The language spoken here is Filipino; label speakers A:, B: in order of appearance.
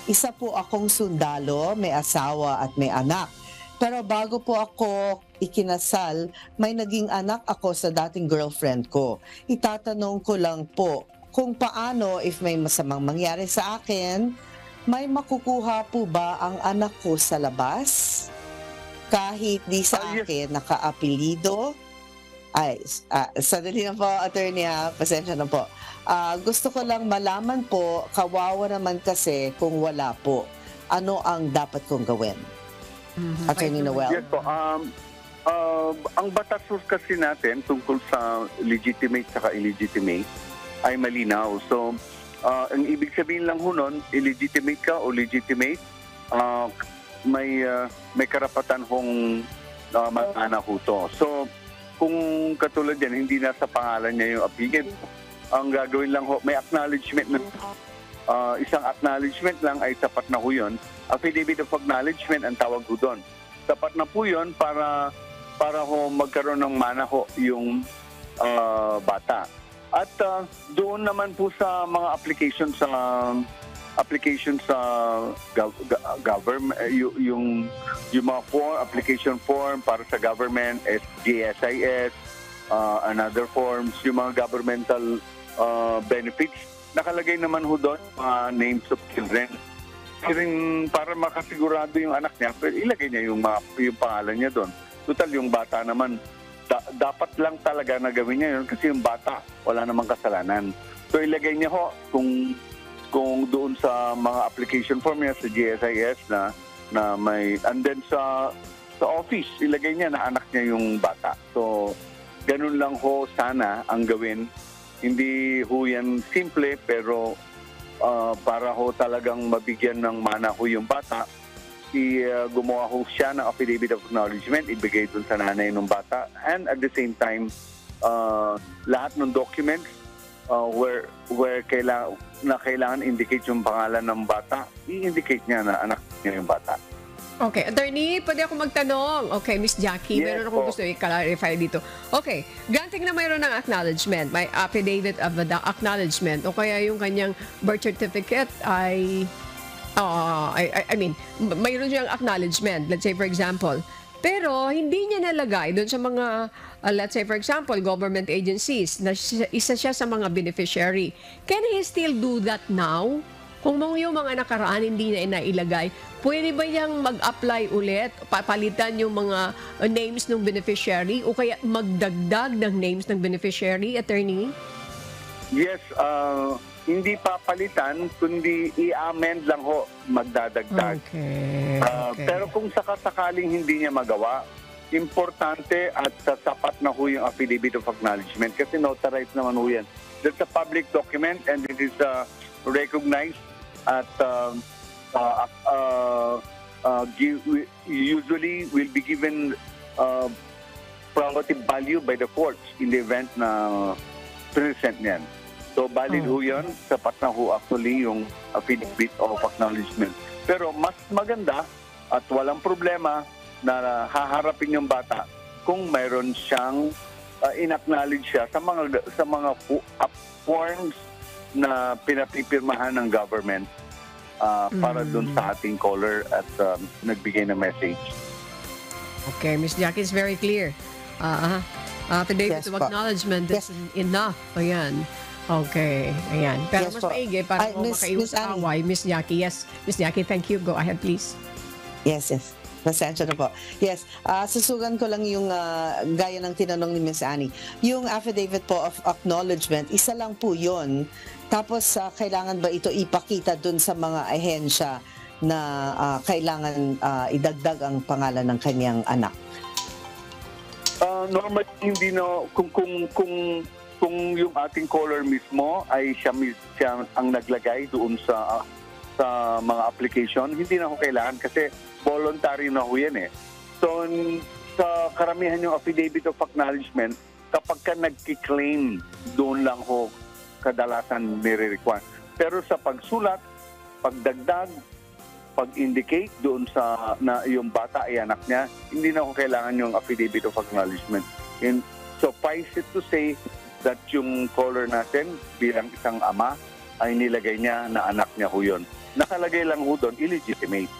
A: Isa po akong sundalo, may asawa at may anak. Pero bago po ako ikinasal, may naging anak ako sa dating girlfriend ko. Itatanong ko lang po kung paano if may masamang mangyari sa akin, may makukuha po ba ang anak ko sa labas? Kahit di sa
B: Yes.
A: akin nakaapelido? Ay, sandali na po, attorney ha, pasensya na po. Gusto ko lang malaman po, kawawa naman kasi kung wala po. Ano ang dapat kong gawin? Attorney Noel?
B: Yes po. Ang batas kasi natin tungkol sa legitimate saka illegitimate ay malinaw. So, ang ibig sabihin lang ho nun, illegitimate ka o legitimate, may karapatan hong mag-anak ho to. So, kung katulad yan, hindi nasa pangalan niya yung apelyido, ang gagawin lang ho, may acknowledgement na isang acknowledgement lang ay sapat na ho yun. Affidavit of acknowledgement ang tawag ho doon. Sapat na po yun para ho magkaroon ng mana ho yung bata. At doon naman po sa mga application sa government, yung mga application form para sa government, GSIS, another forms, yung mga governmental benefits, nakalagay naman ho doon names of children. Para makasigurado yung anak niya, ilagay niya yung pangalan niya doon. Total, yung bata naman, dapat lang talaga na gawin niya yun kasi yung bata, wala namang kasalanan. So ilagay niya ho kung doon sa mga application form niya sa GSIS na may, and then sa office, ilagay niya na anak niya yung bata. So, ganun lang ho sana ang gawin. Hindi ho yan simple, pero para ho talagang mabigyan ng mana ho yung bata, gumawa ho siya ng affidavit of acknowledgement, ibigay dun sa nanay ng bata, and at the same time, lahat ng documents where kailangan indicate yung pangalan ng bata, i-indicate niya na anak niya yung bata.
C: Okay, attorney, pwede ako magtanong. Okay, Miss Jackie,
B: Yes,
C: meron akong
B: po.
C: gusto i-clarify dito. Okay, granting na mayroon ng acknowledgement, may affidavit of acknowledgement, o kaya yung kanyang birth certificate ay, I mean, mayroon siyang acknowledgement, let's say for example, pero hindi niya nalagay doon sa mga, let's say for example, government agencies, na isa siya sa mga beneficiary. Can he still do that now? Kung yung mga nakaraan hindi na inailagay, pwede ba niyang mag-apply ulit, papalitan yung mga names ng beneficiary o kaya magdagdag ng names ng beneficiary, attorney?
B: Yes, hindi papalitan, kundi i-amend lang ho, magdadagdag.
C: Okay.
B: Pero kung sakasakaling hindi niya magawa, importante at sapat na ho yung affidavit of acknowledgement kasi notarized naman ho yan. That's a public document and it is recognized at usually will be given probative value by the courts in the event na present niyan. So valid ho yan, sapat na ho actually yung affidavit of acknowledgement. Pero mas maganda at walang problema na haharapin yung bata kung mayroon siyang in-acknowledge siya sa mga forms na pinapipirmahan ng government para dun sa ating caller at nagbigay ng message.
C: Okay, Miss Jackie is very clear. Affidavit
A: Yes,
C: of
A: po.
C: acknowledgement
A: Yes.
C: is enough. Ayan. Okay, ayan. Pero
A: Yes,
C: mas
A: po.
C: maigi para
A: Ay,
C: mo
A: Miss
C: makaiwas
A: Annie.
C: away, Miss Jackie. Yes, Miss Jackie, thank you. Go ahead, please.
A: Yes. Pasensya na po. Yes, susugan ko lang yung gaya ng tinanong ni Miss Annie. Yung affidavit po of acknowledgement, isa lang po yun. Tapos kailangan ba ito ipakita dun sa mga ahensya na kailangan idagdag ang pangalan ng kanyang anak?
B: Normally hindi na kung yung ating caller mismo ay siya ang naglagay doon sa mga application, hindi na ho kailangan kasi voluntary na ho yan eh. So sa karamihan yung affidavit of acknowledgement, kapag ka nagki-claim, doon lang ho kadalasan nire-require. Pero sa pagsulat, pagdagdag, pag-indicate doon sa na yung bata ay anak niya, hindi na ho kailangan yung affidavit of acknowledgement. And suffice it to say that yung caller natin bilang isang ama ay nilagay niya na anak niya ho yun. nakalagay lang ho doon illegitimate.